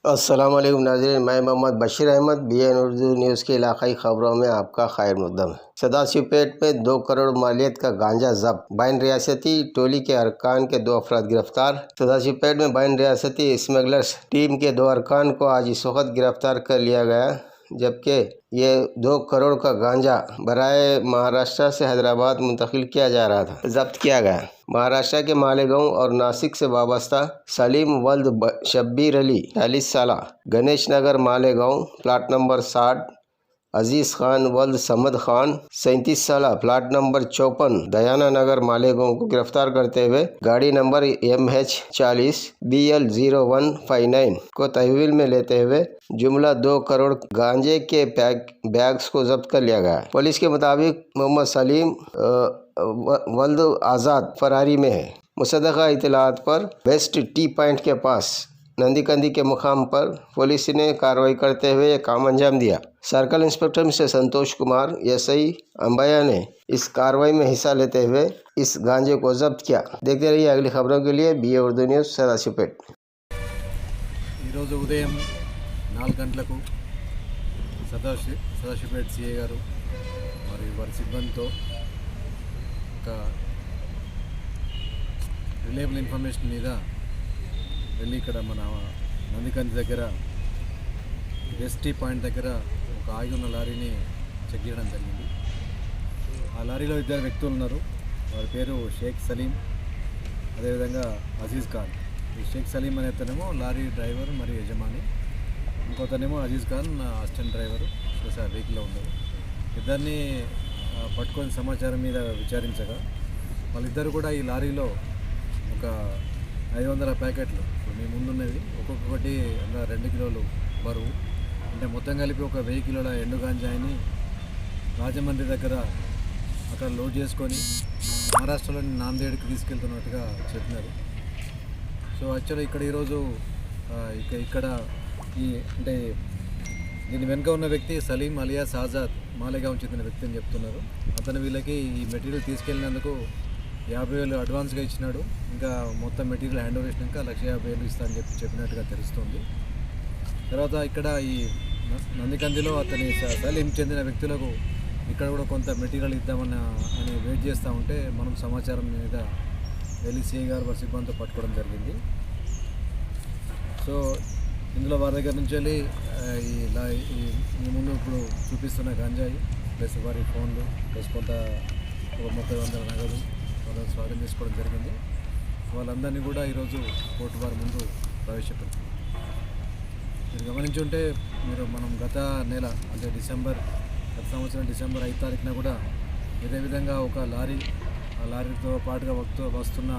अस्सलाम वालेकुम नाज़रीन, मैं मोहम्मद बशीर अहमद BN उर्दू न्यूज़ की इलाकाई ख़बरों में आपका खैर मक़दम है। सदाशिवपेट में 2 करोड़ मालियत का गांजा जब्त, बैन रियासती टोली के अरकान के 2 अफराद गिरफ्तार। सदाशिवपेट में बैन रियासती स्मगलर्स टीम के 2 अरकान को आज इस वक्त गिरफ्तार कर लिया गया, जबकि ये 2 करोड़ का गांजा बराए महाराष्ट्र से हैदराबाद मुंतकिल किया जा रहा था, जब्त किया गया। महाराष्ट्र के मालेगांव और नासिक से वाबस्ता सलीम वल्द शब्बीर अली 40 साल, गणेश नगर मालेगांव प्लाट नंबर 60, अजीज़ खान वल्द समद खान 37 साल, प्लाट नंबर 54, दयाना नगर मालेगांव को गिरफ्तार करते हुए गाड़ी नंबर MH40 BL0159 को तहवील में लेते हुए जुमला 2 करोड़ गांजे के बैग्स को जब्त कर लिया गया। पुलिस के मुताबिक मोहम्मद सलीम वल्द आज़ाद फरारी में है। मुसद्दक़ा इत्तलात पर वेस्ट टी पॉइंट के पास नंदीकंदी के मुकाम पर पुलिस ने कार्रवाई करते हुए यह काम अंजाम दिया। Circle inspector mister Santosh Kumar SI अंबैया ने इस कार्रवाई में हिस्सा लेते हुए इस गांजे को जब्त किया। देखते रहिए अगली खबरों के लिए BA उर्दू न्यूज़ सदाशिवपेट। उदయం 4 గంటలకు సదాశివపేట CA గారు మరియు వారి సిబ్బందితో ఒక రిలయబుల్ ఇన్ఫర్మేషన్ మీద వెళ్ళి ఇక్కడ మన నందికంది దగ్గర ST పాయింట్ దగ్గర ఒక ఆగి ఉన్న లారీని చెక్ చేయడం జరిగింది. ఆ లారీలో 2 వ్యక్తులు ఉన్నారు. వారి పేరు షేక్ సలీం, అదేవిధంగా అజీజ్ ఖాన్. ఈ షేక్ సలీం అనే అతనేమో లారీ డ్రైవర్ మరియు యజమాని, ఇంకోతనేమో అజీజ్ ఖాన్ అసిస్టెంట్ డ్రైవర్ వెహికల్లో ఉన్నారు. ఇద్దరిని పట్టుకొని సమాచారం మీద విచారించగా వాళ్ళిద్దరు కూడా ఈ లారీలో ఒక 500 ప్యాకెట్లు మీ ముందున్నవి, ఒక్కొక్కటి 2 కిలోలు బరువు, అంటే మొత్తం కలిపి ఒక 1000 కిలోల ఎండు గాంజాయిని రాజమండ్రి దగ్గర అక్కడ లోడ్ చేసుకొని మహారాష్ట్రలోని నాందేడ్కి తీసుకెళ్తున్నట్టుగా చెప్పినారు. సో యాక్చువల్గా ఇక్కడ ఈరోజు ఇక్కడ అంటే దీని వెనుక ఉన్న వ్యక్తి సలీం అలియాస్ ఆజాద్ మాలేగాంవ్ చెందిన వ్యక్తి అని చెప్తున్నారు. అతను వీళ్ళకి ఈ మెటీరియల్ తీసుకెళ్ళినందుకు 50,000 అడ్వాన్స్గా ఇచ్చినాడు. ఇంకా మొత్తం మెటీరియల్ హ్యాండ్ ఓవర్ చేసినాక 150,000 ఇస్తా అని చెప్పినట్టుగా తెలుస్తుంది. తర్వాత ఇక్కడ ఈ నందికందిలో అతని సలీం చెందిన వ్యక్తులకు ఇక్కడ కూడా కొంత మెటీరియల్ ఇద్దామని వెయిట్ చేస్తూ ఉంటే మనం సమాచారం మీద వెళ్ళి CA గారు వారి సిబ్బందితో పట్టుకోవడం జరిగింది. సో ఇందులో వారి దగ్గర నుంచి వెళ్ళి ఈ ముందు ఇప్పుడు చూపిస్తున్న గంజాయి ప్లస్ వారి ఫోన్లు ప్లస్ కొంత 30,000 నగదు వాళ్ళని స్వాధీనం చేసుకోవడం జరిగింది. వాళ్ళందరినీ కూడా ఈరోజు కోర్టు వారి ముందు ప్రవేశపెట్టారు. మీరు గమనించి ఉంటే మనం గత నెల అంటే గత సంవత్సరం డిసెంబర్ 5 తారీఖున కూడా ఇదే విధంగా ఒక ఆ లారీతో పాటుగా వస్తున్న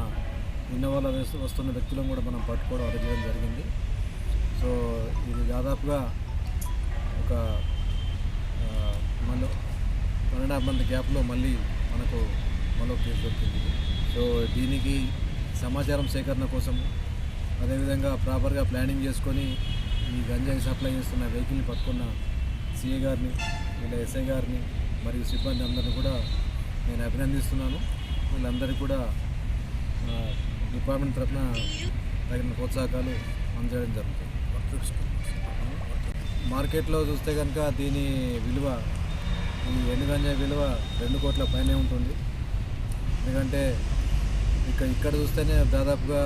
ఇన్నోవాలో వస్తున్న వ్యక్తులను కూడా మనం పట్టుకోవడం అరచేయడం జరిగింది. సో ఇది దాదాపుగా ఒక 1.5 మంత్ గ్యాప్లో మళ్ళీ మనకు మరో కేసు దొరికింది. సో దీనికి సమాచారం సేకరణ కోసం అదేవిధంగా ప్రాపర్గా ప్లానింగ్ చేసుకొని ఈ గంజాయి సప్లై చేస్తున్న వెహికల్ని పట్టుకున్న CA గారిని, వీళ్ళ SI గారిని మరియు సిబ్బంది అందరినీ కూడా నేను అభినందిస్తున్నాను. వీళ్ళందరికీ కూడా డిపార్ట్మెంట్ తరఫున తగిన ప్రోత్సాహకాలు అందజేయడం జరుగుతుంది. మార్కెట్లో చూస్తే కనుక దీని విలువ, ఈ ఎండు గంజాయి విలువ 2 కోట్ల పైనే ఉంటుంది. ఎందుకంటే ఇక్కడ చూస్తేనే దాదాపుగా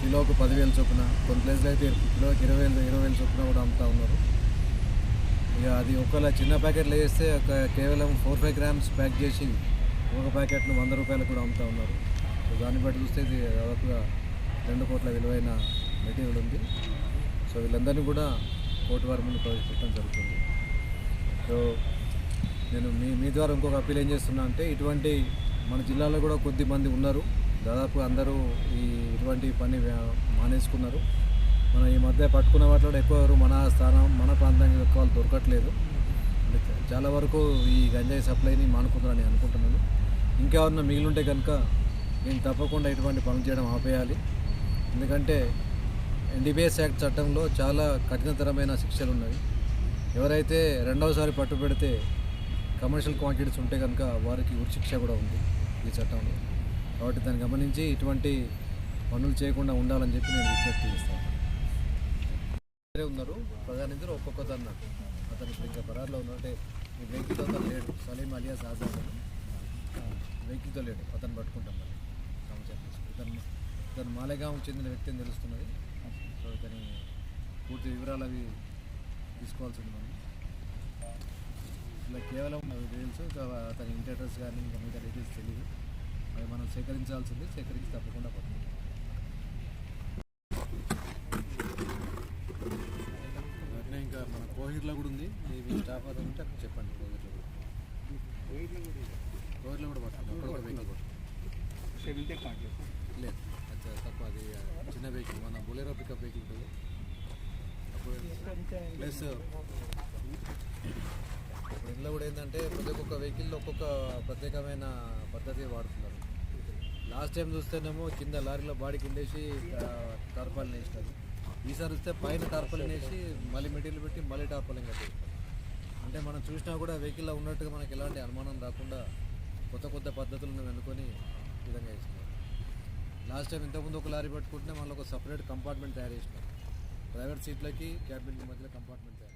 కిలోకు 10,000 చొప్పున, కొన్ని ప్లేస్లో అయితే కిలోకి 20,000 చొప్పున కూడా అమ్ముతూ ఉన్నారు. ఇక అది ఒకవేళ చిన్న ప్యాకెట్లు వేస్తే కేవలం 4-5 గ్రామ్స్ ప్యాక్ చేసి ఒక ప్యాకెట్ను 100 రూపాయలకు కూడా అమ్ముతూ ఉన్నారు. సో దాన్ని బట్టి చూస్తే ఇది దాదాపుగా 2 కోట్ల విలువైన మెటీరియల్ ఉంది. సో వీళ్ళందరినీ కూడా కోర్టు వారి ముందు ప్రవేశపెట్టడం జరుగుతుంది. సో నేను మీ ద్వారా ఇంకొక అప్పీల్ ఏం చేస్తున్నా అంటే, ఇటువంటి మన జిల్లాలో కూడా కొద్దిమంది ఉన్నారు, దాదాపు అందరూ ఇటువంటి పని మానేసుకున్నారు. మనం ఈ మధ్య పట్టుకున్న వాటిలో ఎక్కువ మన ప్రాంతానికి ఎక్కువ వాళ్ళు దొరకట్లేదు. చాలా వరకు ఈ గంజాయి సప్లైని మానుకుంటారని అనుకుంటున్నాను. ఇంకెవరన్నా మిగిలింటే కనుక నేను తప్పకుండా ఇటువంటి పనులు చేయడం ఆపేయాలి. ఎందుకంటే NDPS యాక్ట్ చట్టంలో చాలా కఠినతరమైన శిక్షలు ఉన్నాయి. ఎవరైతే రెండవసారి పట్టు పెడితే కమర్షియల్ క్వాంటిటీస్ ఉంటే కనుక వారికి ఉరిశిక్ష కూడా ఉంది ఈ చట్టంలో. కాబట్టి దాన్ని గమనించి ఇటువంటి పనులు చేయకుండా ఉండాలని చెప్పి నేను విజ్ఞప్తి చేస్తాను. వేరే ఉన్నారు ప్రధానిద్దరు ఒక్కొక్కరు అన్నారు. అతను ఇప్పుడు ఇంకా బరార్లో ఉన్నారు. అంటే ఈ వెహికల్తో అతను లేడు. సలీం అలియాస్ ఆజాద్ అని వెహికల్తో లేడు. అతను పట్టుకుంటాం మరి సమాచారం తీసుకుని. ఇతను మాలేగాంకు చెందిన వ్యక్తి అని తెలుస్తున్నది. సో ఇతని పూర్తి వివరాలు అవి తీసుకోవాల్సి ఉంది మనం. ఇలా కేవలం డీటెయిల్స్, అతని ఇంటి అడ్రస్ కానీ ఇంకా మిగతా డీటెయిల్స్ తెలియదు. అవి మనం సేకరించాల్సింది, సేకరించి తప్పకుండా పడుతుంది. అట్నే ఇంకా మన కోహిర్లో కూడా ఉంది. మీ స్టాఫ్ అది ఉంటే అక్కడ చెప్పండి. కోహిర్లో కూడా పడుతుంది. అక్కడ ఒక వెహికల్ పడుతుంది. లేదు అచ్చా తప్ప అది చిన్న వెహికల్, మన బొలెరో పికప్ వెహికల్ ఉంటుంది. అప్పుడు ప్లస్ ఇప్పుడు ఇందులో కూడా ఏంటంటే ప్రతి ఒక్కొక్క వెహికల్లో ఒక్కొక్క ప్రత్యేకమైన పద్ధతి వాడుతున్నారు. లాస్ట్ టైం చూస్తేనేమో కింద లారీలో బాడీ కిందేసి టార్పాలిన్ వేసినారు. ఈసారి వస్తే పైన టార్పాలిన్ వేసి మళ్ళీ మెటీరియల్ పెట్టి మళ్ళీ టార్పాలిన్ కట్టేస్తారు. అంటే మనం చూసినా కూడా వెహికల్లో ఉన్నట్టుగా మనకి ఎలాంటి అనుమానం రాకుండా కొత్త కొత్త పద్ధతులను వెనుకొని ఈ విధంగా వేస్తున్నారు. లాస్ట్ టైం ఇంతకుముందు ఒక లారీ పట్టుకుంటే మళ్ళీ ఒక సపరేట్ కంపార్ట్మెంట్ తయారు చేసినారు. డ్రైవర్ సీట్లకి క్యాబిన్ మధ్యలో కంపార్ట్మెంట్ తయారు.